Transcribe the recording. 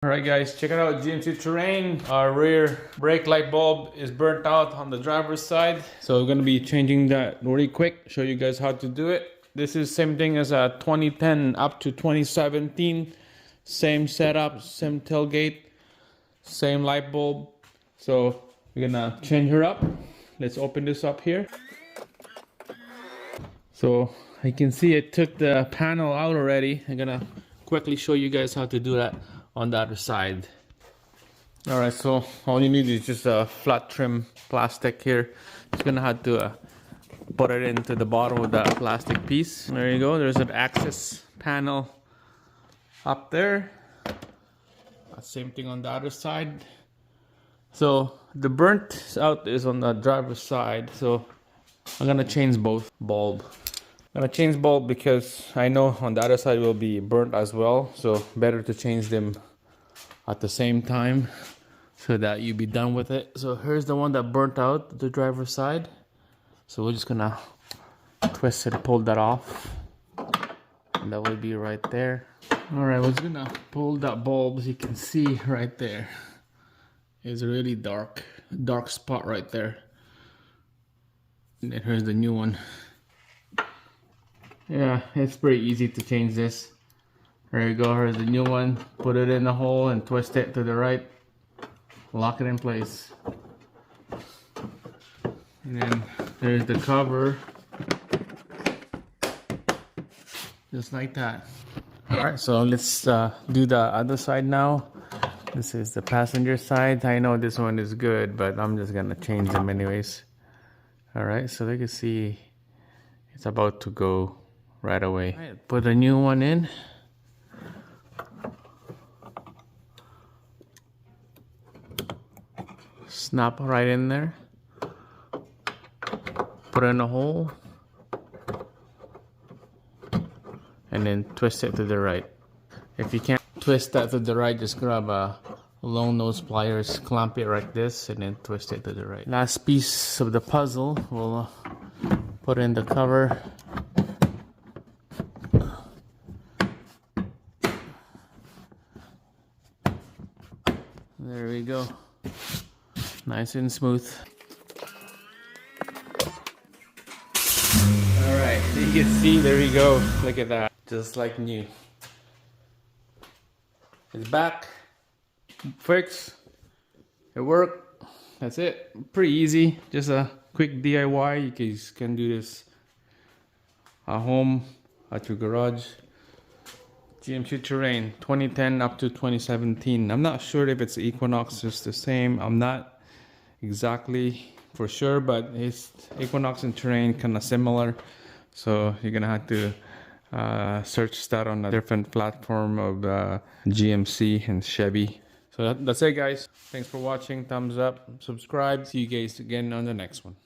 Alright guys, check it out, GMC Terrain. Our rear brake light bulb is burnt out on the driver's side. So we're gonna be changing that really quick, show you guys how to do it. This is same thing as a 2010 up to 2017. Same setup, same tailgate, same light bulb. So we're gonna change her up. Let's open this up here. So you can see it took the panel out already. I'm gonna quickly show you guys how to do that on the other side. All right, so all you need is just a flat trim plastic here. Just gonna have to put it into the bottom of that plastic piece. There you go. There's an access panel up there. Same thing on the other side. So the burnt out is on the driver's side. So I'm gonna change both bulb. I'm gonna change bulb because I know on the other side will be burnt as well. So better to change them at the same time so that you be done with it. So here's the one that burnt out, the driver's side. So we're just gonna twist it, pull that off, and that will be right there. All right, we're gonna pull that bulb. As you can see right there, it's a really dark spot right there. And then here's the new one. Yeah, it's pretty easy to change this. There you go, here's the new one. Put it in the hole and twist it to the right. Lock it in place. And then there's the cover. Just like that. Alright, so let's do the other side now. This is the passenger side. I know this one is good, but I'm just gonna change them anyways. Alright, so you can see it's about to go right away. Right, put a new one in. Snap right in there. Put it in a hole. And then twist it to the right. If you can't twist that to the right, just grab a long nose pliers, clamp it like this, and then twist it to the right. Last piece of the puzzle, we'll put in the cover. There we go. Nice and smooth. Alright, so you can see, there we go. Look at that. Just like new. It's back. FiX. It worked. That's it. Pretty easy. Just a quick DIY. You guys can do this at home, at your garage. GMC Terrain 2010 up to 2017. I'm not sure if it's Equinox is the same. I'm not exactly for sure, but it's Equinox and Terrain kind of similar. So you're gonna have to search that on a different platform of GMC and Chevy. So that's it guys. Thanks for watching. Thumbs up, subscribe. See you guys again on the next one.